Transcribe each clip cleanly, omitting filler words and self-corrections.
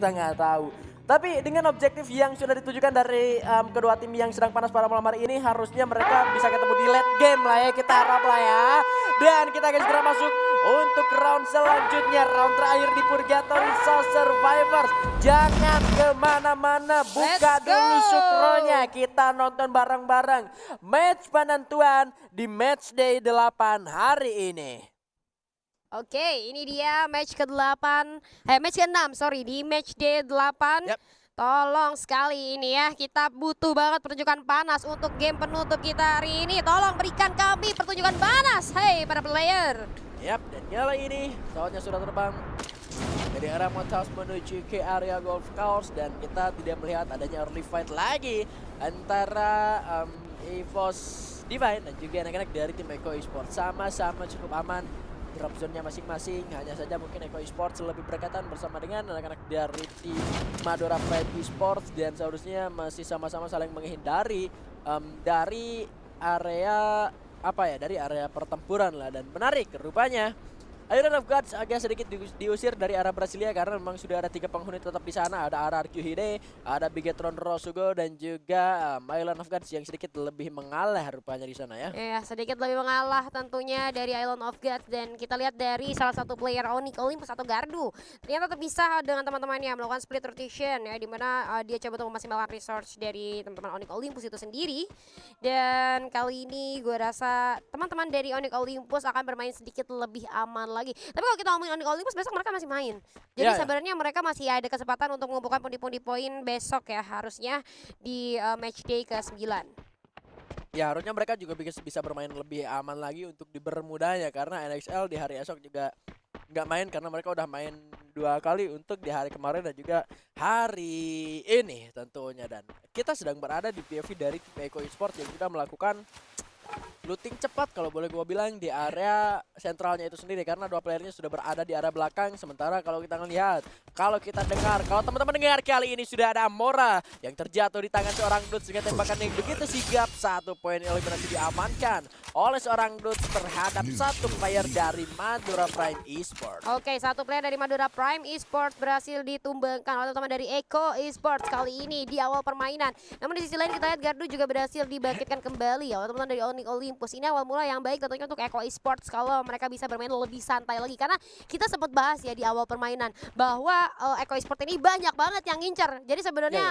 kita nggak tahu. Tapi dengan objektif yang sudah ditujukan dari kedua tim yang sedang panas pada malam hari ini, harusnya mereka bisa ketemu di late game lah ya, kita harap lah ya. Dan kita akan segera masuk untuk round selanjutnya, round terakhir di Purgatory Soul Survivors. Jangan kemana-mana, buka dulu sukronya, kita nonton bareng-bareng match penentuan di matchday 8 hari ini. Oke, ini dia match ke-8, match ke-6, sorry, di match day 8. Yap. Tolong sekali ini ya, kita butuh banget pertunjukan panas untuk game penutup kita hari ini. Tolong berikan kami pertunjukan panas, hey para player. Yap, dan kali ini pesawatnya sudah terbang dari arah Mountain menuju ke area golf course, dan kita tidak melihat adanya early fight lagi antara EVOS Divine dan juga anak-anak dari tim Eko Esports. Sama-sama cukup aman drop zone-nya masing-masing, hanya saja mungkin Eko Esports lebih berdekatan bersama dengan anak-anak dari tim Madura Pride Esports, dan seharusnya masih sama-sama saling menghindari dari area dari area pertempuran lah. Dan menarik rupanya Iron of Gods agak sedikit diusir dari arah Brasilia karena memang sudah ada 3 penghuni tetap di sana. Ada RRQ Hide, ada Bigetron Rosugo, dan juga Island of Gods yang sedikit lebih mengalah rupanya di sana ya. Iya, sedikit lebih mengalah tentunya dari Island of Gods, dan kita lihat dari salah satu player Onyx Olympus atau Gardu. Ternyata tetap bisa dengan teman-temannya melakukan split rotation ya, dimana dia coba untuk memaksimalkan resource dari teman-teman Onyx Olympus itu sendiri. Dan kali ini gue rasa teman-teman dari Onyx Olympus akan bermain sedikit lebih aman lagi. Tapi kalau kita ngomongin Onyx Olympus, besok mereka masih main. Jadi sebenarnya mereka masih ada kesempatan untuk mengumpulkan pundi-pundi poin besok ya, harusnya di match day ke-9. Ya, harusnya mereka juga bisa bermain lebih aman lagi untuk dipermudahnya, karena NXL di hari esok juga nggak main karena mereka udah main 2 kali untuk di hari kemarin dan juga hari ini tentunya. Dan kita sedang berada di POV dari tim Eko Esports yang sudah melakukan looting cepat kalau boleh gue bilang di area sentralnya itu sendiri, karena 2 playernya sudah berada di area belakang. Sementara kalau kita ngelihat, kalau teman-teman dengar kali ini sudah ada Amora yang terjatuh di tangan seorang Dudes dengan tembakan yang begitu sigap. 1 poin eliminasi diamankan oleh seorang Dudes terhadap 1 player dari Madura Prime Esports. Oke, 1 player dari Madura Prime Esports berhasil ditumbangkan oleh teman dari Eko Esports kali ini di awal permainan. Namun di sisi lain kita lihat Gardu juga berhasil dibangkitkan kembali oleh teman-teman dari Onyx Olympus. Ini awal mula yang baik tentunya untuk Eko Esports kalau mereka bisa bermain lebih santai lagi, karena kita sempat bahas ya di awal permainan bahwa Eko Esports ini banyak banget yang ngincer. Jadi sebenarnya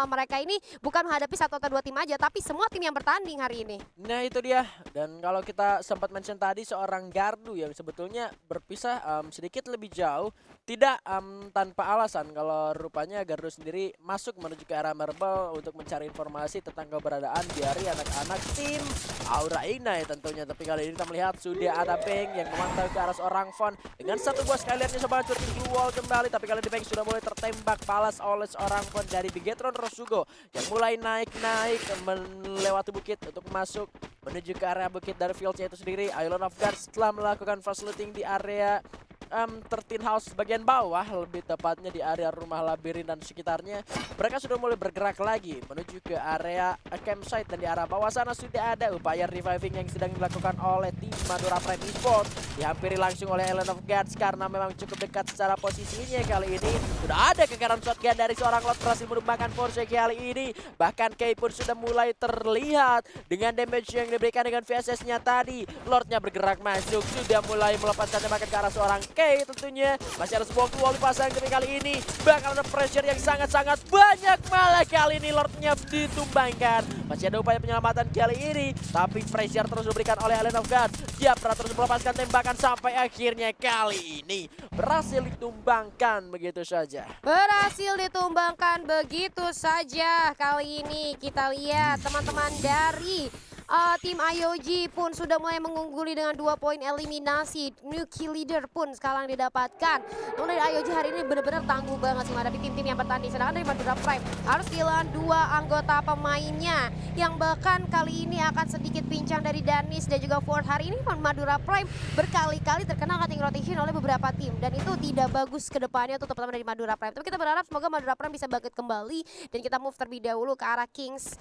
mereka ini bukan menghadapi 1 atau 2 tim aja, tapi semua tim yang bertanding hari ini. Nah itu dia, dan kalau kita sempat mention tadi seorang Gardu yang sebetulnya berpisah sedikit lebih jauh, tidak tanpa alasan kalau rupanya Gardu sendiri masuk menuju ke arah Marble untuk mencari informasi tentang keberadaan dari anak-anak tim Aura Ignite tentunya. Tapi kali ini kita melihat sudah ada Bang yang memantau ke arah seorang Von dengan 1 buah Skylight-nya coba hancurin blue wall kembali, tapi kali ini Bang sudah mulai tertembak balas oleh seorang Von dari Bigetron Rosugo yang mulai naik-naik melewati bukit untuk masuk menuju ke area bukit dari fieldnya itu sendiri. Island of Gods setelah melakukan fast looting di area 13 house bagian bawah, lebih tepatnya di area rumah labirin dan sekitarnya, mereka sudah mulai bergerak lagi menuju ke area campsite, dan di arah bawah sana sudah ada upaya reviving yang sedang dilakukan oleh tim Madura Prime Esports, dihampiri langsung oleh Island of Gods karena memang cukup dekat secara posisinya. Kali ini sudah ada kekaran shotgun dari seorang Lord berhasil menumbangkan Porsche kali ini, bahkan Kay pun sudah mulai terlihat dengan damage yang diberikan dengan VSS-nya tadi. Lordnya bergerak masuk, sudah mulai melepaskan tembakan ke arah seorang Kay tentunya. Masih ada sebuah wall dipasang, tapi kali ini bakal ada pressure yang sangat-sangat banyak, malah kali ini Lordnya ditumbangkan. Masih ada upaya penyelamatan kali ini, tapi pressure terus diberikan oleh Island of God. Dia terus melepaskan tembakan sampai akhirnya kali ini berhasil ditumbangkan begitu saja. Berhasil ditumbangkan begitu saja. Kali ini kita lihat teman-teman dari tim IOG pun sudah mulai mengungguli dengan 2 poin eliminasi. New kill leader pun sekarang didapatkan. Namun dari IOG hari ini benar-benar tangguh banget sih menghadapi tim-tim yang bertanding. Sedangkan dari Madura Prime harus kehilangan 2 anggota pemainnya, yang bahkan kali ini akan sedikit pincang dari Danis dan juga Ford. Hari ini Madura Prime berkali-kali terkena cutting rotation oleh beberapa tim, dan itu tidak bagus ke depannya untuk teman-teman dari Madura Prime. Tapi kita berharap semoga Madura Prime bisa bangkit kembali, dan kita move terlebih dahulu ke arah Kings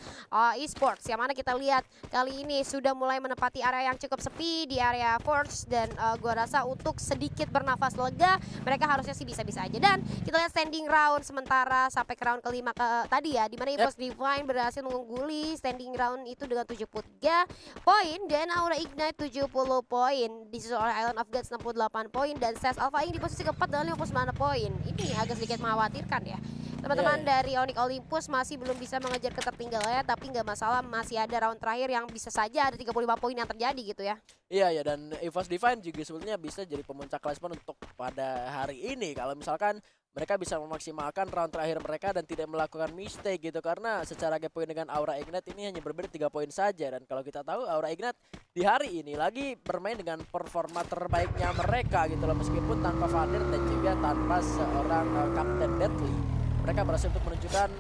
Esports, yang mana kita lihat kali ini sudah mulai menempati area yang cukup sepi di area Forge. Dan gua rasa untuk sedikit bernafas lega, mereka harusnya sih bisa-bisa aja. Dan kita lihat standing round sementara sampai ke round kelima tadi ya, dimana EVOS Divine berhasil mengungguli standing round itu dengan 73 poin dan Aura Ignite 70 poin, disusul oleh Island of Gods 68 poin dan Ses Alpha Ing di posisi keempat dengan 59 poin. Ini agak sedikit mengkhawatirkan ya. Teman-teman dari Onyx Olympus masih belum bisa mengejar ketertinggalannya, tapi nggak masalah, masih ada round terakhir yang bisa saja ada 35 poin yang terjadi gitu ya. Iya ya, dan EVOS Divine juga sebetulnya bisa jadi pemuncak klasemen untuk pada hari ini kalau misalkan mereka bisa memaksimalkan round terakhir mereka dan tidak melakukan mistake gitu, karena secara gap point dengan Aura Ignite ini hanya berbeda 3 poin saja. Dan kalau kita tahu Aura Ignite di hari ini lagi bermain dengan performa terbaiknya mereka gitu loh, meskipun tanpa Valir dan juga tanpa seorang Captain Deadly. Mereka berhasil untuk menunjukkan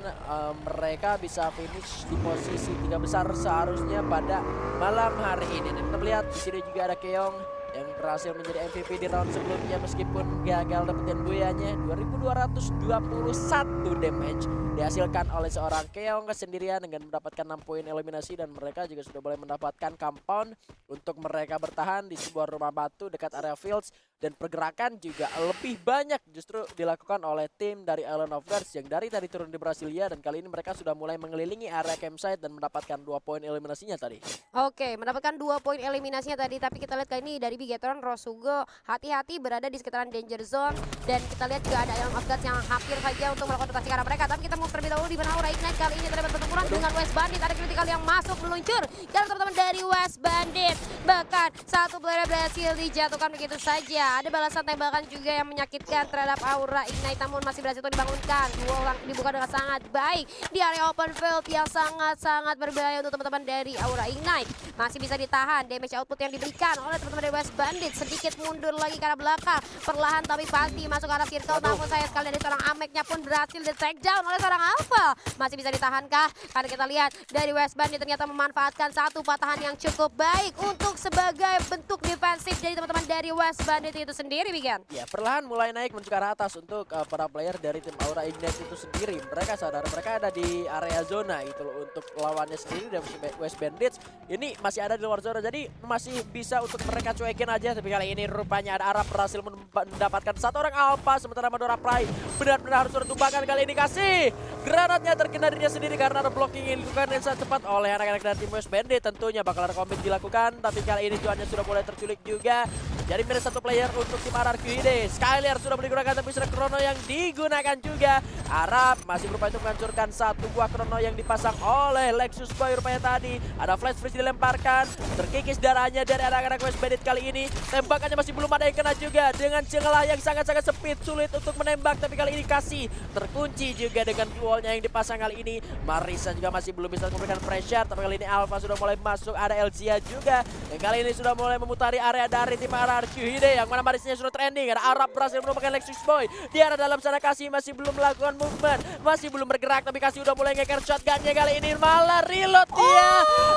mereka bisa finish di posisi 3 besar seharusnya pada malam hari ini. Dan kita melihat di sini juga ada Keong yang berhasil menjadi MVP di round sebelumnya meskipun gagal dapetin buyanya. 2221 damage dihasilkan oleh seorang Keong kesendirian dengan mendapatkan 6 poin eliminasi, dan mereka juga sudah boleh mendapatkan compound untuk mereka bertahan di sebuah rumah batu dekat area fields. Dan pergerakan juga lebih banyak justru dilakukan oleh tim dari Island of Gods yang dari tadi turun di Brasilia, dan kali ini mereka sudah mulai mengelilingi area campsite dan mendapatkan 2 poin eliminasinya tadi. Oke, mendapatkan 2 poin eliminasinya tadi, tapi kita lihat kali ini dari Bigetron, Rosugo hati-hati berada di sekitaran danger zone, dan kita lihat juga ada Island of Gods yang hampir saja untuk melakukan rotasi ke arah mereka. Tapi kita mau terlebih dahulu di mana Aura Ignite kali ini terdapat pertempuran dengan West Bandit. Ada critical yang masuk meluncur dan teman-teman dari West Bandit, bahkan satu player berhasil dijatuhkan begitu saja. Ada balasan tembakan juga yang menyakitkan terhadap Aura Ignite, namun masih berhasil untuk dibangunkan. 2 orang dibuka dengan sangat baik di area open field yang sangat-sangat berbahaya untuk teman-teman dari Aura Ignite. Masih bisa ditahan damage output yang diberikan oleh teman-teman dari West Bandit. Sedikit mundur lagi ke arah belakang, perlahan tapi pasti masuk ke arah circle. Namun sayang sekali dari seorang Ameknya pun berhasil di take down oleh seorang Alpha. Masih bisa ditahankah? Karena kita lihat dari West Bandit ternyata memanfaatkan satu patahan yang cukup baik untuk sebagai bentuk defensif dari teman-teman dari West Bandit itu sendiri, Bigan. Ya, perlahan mulai naik menuju ke arah atas untuk para player dari tim Aura Ignite itu sendiri. Mereka sadar mereka ada di area zona gitu loh, untuk lawannya sendiri dan West Bandits ini masih ada di luar zona, jadi masih bisa untuk mereka cuekin aja. Tapi kali ini rupanya ada Arab berhasil mendapatkan 1 orang Alpha, sementara Madora Pride benar-benar harus tertumbangkan. Kali ini kasih granatnya terkena dirinya sendiri karena ada blocking yang dilakukan dengan sangat cepat oleh anak-anak dari tim West Bandit. Tentunya bakal ada komit dilakukan, tapi kali ini cuannya sudah mulai terculik juga. Jadi minus 1 player untuk tim RRQID. Skyler sudah digunakan, tapi sudah Chrono yang digunakan juga. Arab masih berupaya untuk menghancurkan 1 buah Chrono yang dipasang oleh Lexus Boy rupanya tadi. Ada flash freeze dilemparkan, terkikis darahnya dari anak-anak West Bandit kali ini. Tembakannya masih belum ada yang kena juga dengan celah yang sangat-sangat sempit, sulit untuk menembak. Tapi kali ini kasih terkunci juga dengan wallnya yang dipasang kali ini. Marisa juga masih belum bisa memberikan pressure, tapi kali ini Alpha sudah mulai masuk. Ada Elzia juga yang kali ini sudah mulai memutari area dari tim RRQID, yang mana Marisanya sudah trending. Ada Arab berhasil menemukan Lexus Boy di arah dalam sana. Kasih masih belum melakukan movement, masih belum bergerak, tapi Kasih udah mulai ngeker shotgunnya. Kali ini malah reload dia,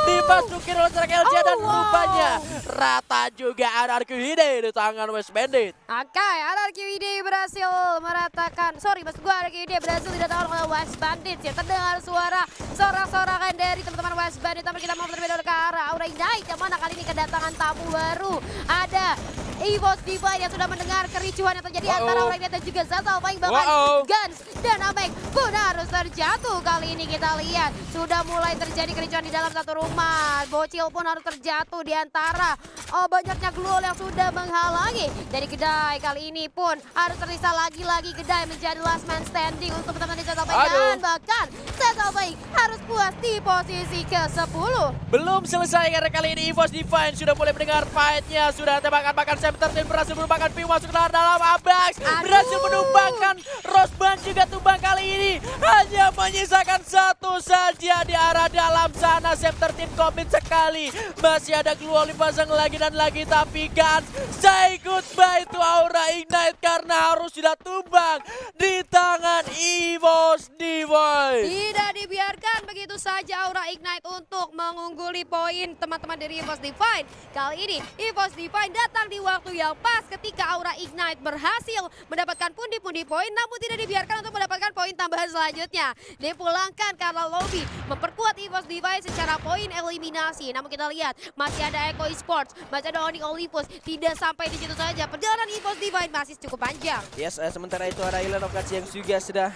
dimasukin oleh seorang Elzia dan rupanya rata juga RRQID di tangan West Bandit. Oke, RRQID berhasil meratakan, maksud gue RRQID berhasil didatangkan oleh West Bandit ya. Terdengar suara sorak-sorakan dari teman-teman West Bandit, tapi kita mau terlebih dahulu ke arah Aura Ignite, yang mana kali ini kedatangan tamu baru. Ada EVOS Divine yang sudah mendengar kericuhan yang terjadi antara Aura Ignite dan juga Zazal Paling, bahkan Guns dan Amek pun harus terjatuh. Kali ini kita lihat sudah mulai terjadi kericuhan di dalam satu rumah. Bocil pun harus terjatuh di antara banyaknya gluol yang sudah menghalangi dari Gedai. Kali ini pun harus tersisa lagi-lagi Gedai menjadi last man standing untuk teman-teman di Zazal Paling, dan bahkan Zazal Paling harus puas di posisi ke-10. Belum selesai karena kali ini EVOS Divine sudah mulai mendengar fight-nya. Sudah tembakan Semtertin berhasil menumbangkan Piu masuk ke dalam Abax. Berhasil menumbangkan Rosban juga tumbang. Kali ini hanya menyisakan 1 saja di arah dalam sana. Semtertin komit sekali. Masih ada Gluol dipasang lagi dan lagi, tapi Guns say goodbye to Aura Ignite karena harus sudah tumbang di tangan EVOS Divine. Tidak dibiarkan begitu begitu saja Aura Ignite untuk mengungguli poin teman-teman dari EVOS Divine. Kali ini EVOS Divine datang di waktu yang pas ketika Aura Ignite berhasil mendapatkan pundi-pundi poin, namun tidak dibiarkan untuk mendapatkan poin tambahan selanjutnya. Dipulangkan karena lobby memperkuat EVOS Divine secara poin eliminasi. Namun kita lihat masih ada Eco Esports, masih ada Onyx Olympus. Tidak sampai di situ saja, perjalanan EVOS Divine masih cukup panjang. Yes, sementara itu ada Island of Gods yang juga sudah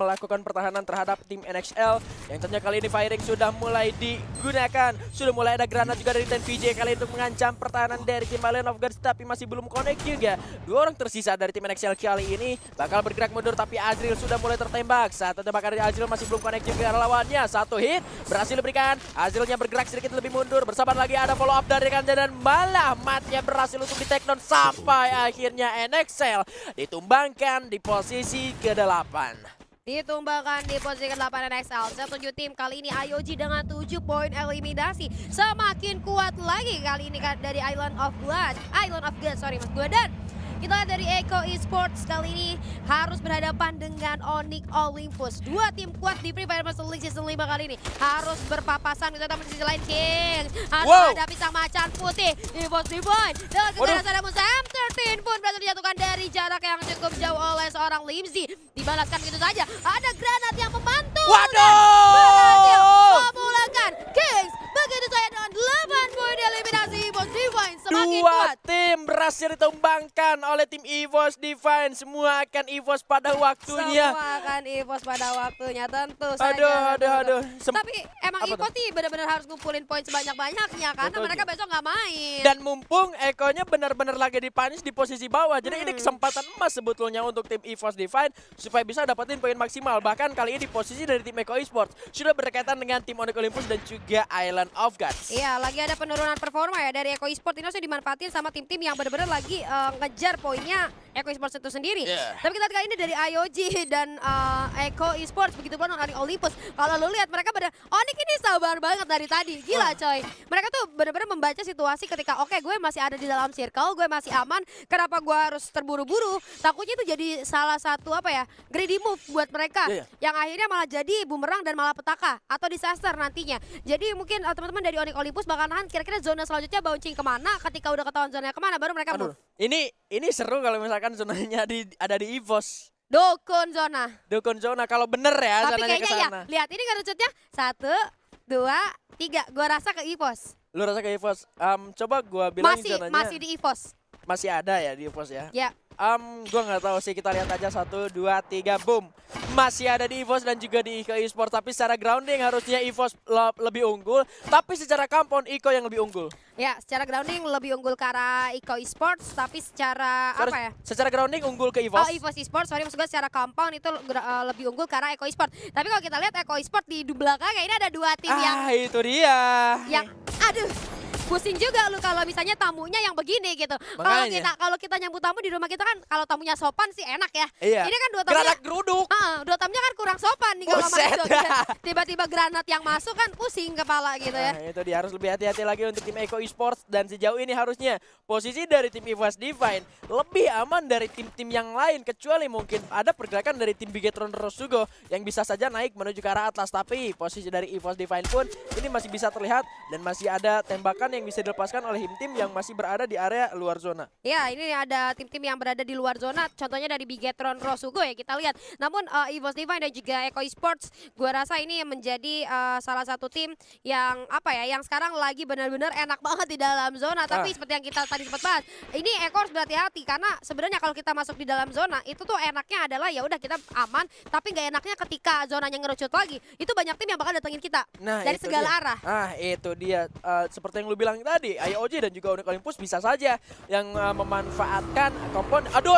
melakukan pertahanan terhadap tim NXL. Yang tentunya kali ini firing sudah mulai digunakan. Sudah mulai ada granat juga dari tim VJ kali ini untuk mengancam pertahanan dari tim Island of Gods, tapi masih belum connect juga. Dua orang tersisa dari tim NXL kali ini bakal bergerak mundur, tapi Azril sudah mulai tertembak. Saat tembakan dari Azril masih belum connect juga lawannya. Satu hit berhasil diberikan. Azrilnya bergerak sedikit lebih mundur. Bersabar lagi ada follow up dari Kanja dan malah matnya berhasil untuk di take down sampai akhirnya NXL ditumbangkan di posisi ke-8. Ditumbangkan di posisi ke-8 NXL. 7 tim kali ini IOG dengan 7 poin eliminasi. Semakin kuat lagi kali ini dari Island of God, sorry mas gue. Dan kita lihat dari Eco Esports kali ini harus berhadapan dengan Onyx Olympus. Dua tim kuat di Free Fire Master League Season 5 kali ini harus berpapasan. Kita tahu di sisi lain King atau ada pisang macan putih EVOS Divine. Dengan keganasan namun M13 pun berhasil dijatuhkan dari jarak yang cukup jauh oleh seorang Limzy. Dibalaskan begitu saja. Ada granat yang memantul. Berhasil memulangkan Kings. Begitu saja dengan 8 poin eliminasi EVOS Divine. Semakin kuat. Tim berhasil ditumbangkan oleh tim EVOS Divine. Semua akan EVOS pada waktunya. Semua akan EVOS pada waktunya, tentu saja. Aduh. Tapi emang EVOS nih benar-benar harus ngumpulin poin sebanyak-banyaknya karena Betul, mereka besok nggak main. Dan mumpung Eko-nya benar-benar lagi dipunish di posisi bawah. Jadi ini kesempatan emas sebetulnya untuk tim EVOS Divine supaya bisa dapetin poin maksimal. Bahkan kali ini di posisi dari tim Eco Esports sudah berdekatan dengan tim Onyx Olympus dan juga Island of Gods. Iya, lagi ada penurunan performa ya dari Eco Esports. Ini harus dimanfaatin sama tim-tim yang benar-benar lagi ngejar poinnya Eco Esports itu sendiri. Tapi kita lihat kali ini dari IOG dan Eco Esports, begitu pun Onyx Olympus. Kalau lu lihat mereka Onyx ini sabar banget dari tadi. Gila coy. Mereka tuh benar-benar membaca situasi ketika oke, gue masih ada di dalam circle, gue masih aman. Kenapa gue harus terburu-buru? Takutnya itu jadi salah satu greedy move buat mereka. Yang akhirnya malah jadi bumerang dan malah petaka atau disaster nantinya. Jadi mungkin teman-teman dari Onyx Olympus bakal nahan kira-kira zona selanjutnya bouncing kemana, ketika udah ketahuan zonanya kemana baru mereka move. Ini seru kalau misalkan zonanya ada di EVOS. Dukun zona Kalau bener ya tapi zonanya kayaknya kesana. lihat ini ngerucutnya 1, 2, 3. Gua rasa ke EVOS. Lu rasa ke EVOS? Coba gua bilang zonanya Masih di EVOS. masih ada ya di EVOS ya. Ya. Gua nggak tahu sih, kita lihat aja 1, 2, 3, boom. Masih ada di EVOS dan juga di Eco Esports, tapi secara grounding harusnya EVOS lebih unggul, tapi secara compound Eco yang lebih unggul. Ya, secara grounding lebih unggul ke arah Eco Esports, tapi secara Secara grounding unggul ke EVOS. Oh, EVOS Esports, sorry maksud gue secara compound itu lebih unggul ke arah Eco Esports. Tapi kalau kita lihat Eco Esports di belakang ini ada dua tim itu dia. Yang aduh, pusing juga lu kalau misalnya tamunya yang begini gitu. Kalau kita nyambut tamu di rumah kita kan kalau tamunya sopan sih enak ya. Iya. Ini kan dua tamunya granat geruduk. Dua tamunya kan kurang sopan nih kalau masuk. Tiba-tiba granat yang masuk kan pusing kepala gitu ya. Itu dia, harus lebih hati-hati lagi untuk tim Eco Esports, dan sejauh ini harusnya posisi dari tim EVOS Divine lebih aman dari tim-tim yang lain, kecuali mungkin ada pergerakan dari tim Bigetron Rosugo yang bisa saja naik menuju ke arah Atlas, tapi posisi dari EVOS Divine pun ini masih bisa terlihat dan masih ada tembakan yang bisa dilepaskan oleh tim yang masih berada di area luar zona. Ya, ini ada tim-tim yang berada di luar zona, contohnya dari Bigetron Rosugo ya kita lihat. Namun EVOS Divine dan juga Eco Esports, gua rasa ini menjadi salah satu tim yang yang sekarang lagi benar-benar enak banget di dalam zona. Tapi seperti yang kita tadi sempat bahas, ini Eco harus berhati-hati karena sebenarnya kalau kita masuk di dalam zona itu tuh enaknya adalah ya udah kita aman, tapi nggak enaknya ketika zonanya ngerucut lagi, itu banyak tim yang bakal datengin kita dari segala arah. Itu dia, seperti yang lu bilang tadi, IOG dan juga Onyx Olympus bisa saja yang memanfaatkan kompon. Aduh.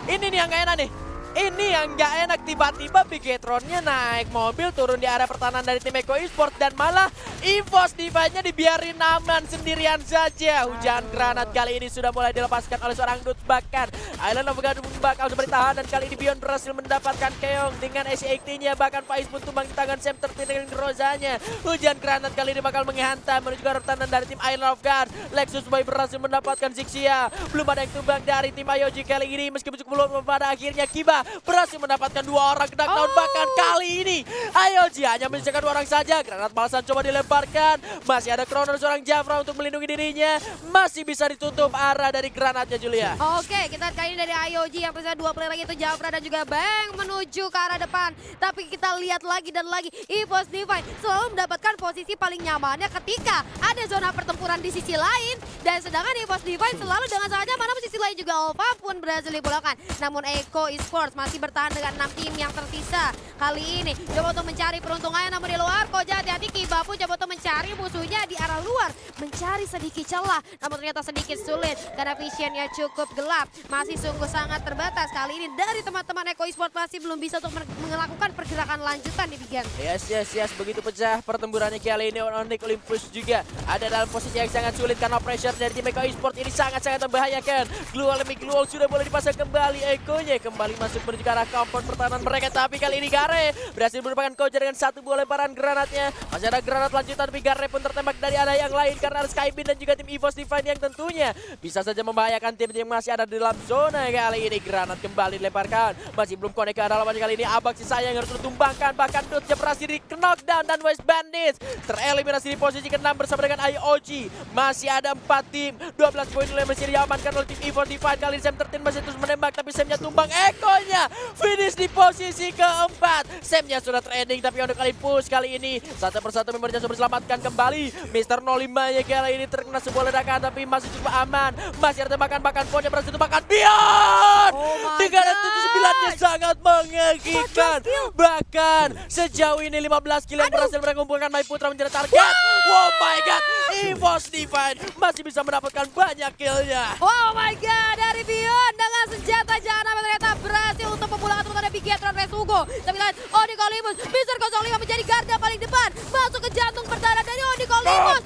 Ini nih yang gak enak nih. Ini yang gak enak, tiba-tiba Bigetronnya naik mobil turun di area pertahanan dari tim Eco Esports dan malah EVOS Divine-nya dibiarin aman sendirian saja. Hujan granat kali ini sudah mulai dilepaskan oleh seorang Dudes, bahkan Island of God bakal bertahan dan kali ini Beyond berhasil mendapatkan keong dengan SC80-nya, bahkan Faiz pun tumbang di tangan Sam 13 dengan Grozanya. Hujan granat kali ini bakal menghantam menuju ke arah pertahanan dari tim Island of God. Lexus Boy berhasil mendapatkan Zixia, belum ada yang tumbang dari tim IOG kali ini meskipun cukup belum pada akhirnya Kiba berhasil mendapatkan 2 orang knockdown. Bahkan kali ini IOG hanya menyisakan 2 orang saja. Granat balasan coba dilemparkan. Masih ada Kronos seorang Jafra untuk melindungi dirinya. Masih bisa ditutup arah dari granatnya Julia. Oke, kita lihat kali ini dari IOG yang bisa 2 player lagi itu Jafra dan juga Bang menuju ke arah depan. Tapi kita lihat lagi dan lagi EVOS Divine selalu mendapatkan posisi paling nyamannya ketika ada zona pertempuran di sisi lain. Dan sedangkan EVOS Divine selalu dengan sangat nyaman, namun sisi lain juga Alpha pun berhasil dipulangkan. Namun Eko Esports masih bertahan dengan 6 tim yang tersisa. Kali ini coba untuk mencari peruntungannya, namun di luar Koja hati-hati. Kiba pun coba untuk mencari musuhnya di arah luar, mencari sedikit celah, namun ternyata sedikit sulit karena visionnya cukup gelap, masih sungguh sangat terbatas. Kali ini dari teman-teman Eko Esports masih belum bisa untuk melakukan pergerakan lanjutan di Bigan. Yes, begitu pecah pertempurannya kali ini. Onyx Olympus juga ada dalam posisi yang sangat sulit karena pressure dari tim Eko Esports ini sangat-sangat membahayakan. Glual demi Glual sudah boleh dipasang kembali. Ekonya kembali masuk menuju ke arah compound pertahanan mereka, tapi kali ini Gare berhasil merupakan Koja dengan 1 buah lemparan granatnya. Masih ada granat lanjutan, tapi Gare pun tertembak dari arah yang lain karena ada Skybeam dan juga tim EVOS Divine yang tentunya bisa saja membahayakan tim yang masih ada di dalam zona. Kali ini granat kembali dilemparkan, masih belum connect ke arah lawan. Kali ini Abak si sayang harus ditumbangkan, bahkan Dutch berhasil di knockdown dan West Bandits tereliminasi di posisi ke-6 bersama dengan IOG. Masih ada 4 tim, 12 poin yang masih diamankan oleh tim EVOS Divine. Kali ini Sam 13 masih terus menembak, tapi Samnya tumbang. Ekonya finish di posisi ke-4. Samnya sudah trending, tapi untuk kali push kali ini satu persatu membernya sudah diselamatkan kembali. Mr. 05 nya kali ini terkena sebuah ledakan, tapi masih cukup aman. Masih ada tembakan, bahkan Ponnya berhasil tembakan Beyond. 379 nya sangat mengagumkan. Bahkan sejauh ini 15 kill yang berhasil mereka kumpulkan. My Putra menjadi target. Oh my god, EVOS Divine masih bisa mendapatkan banyak killnya. Oh my god, dari Beyond dengan senjata jahanam ternyata berhasil untuk memulangkan teman-teman Bigetron Resugo. Tapi lihat Onyx Olympus, Mr. 05 menjadi garda paling depan, masuk ke jantung pertahanan dari Onyx Olympus.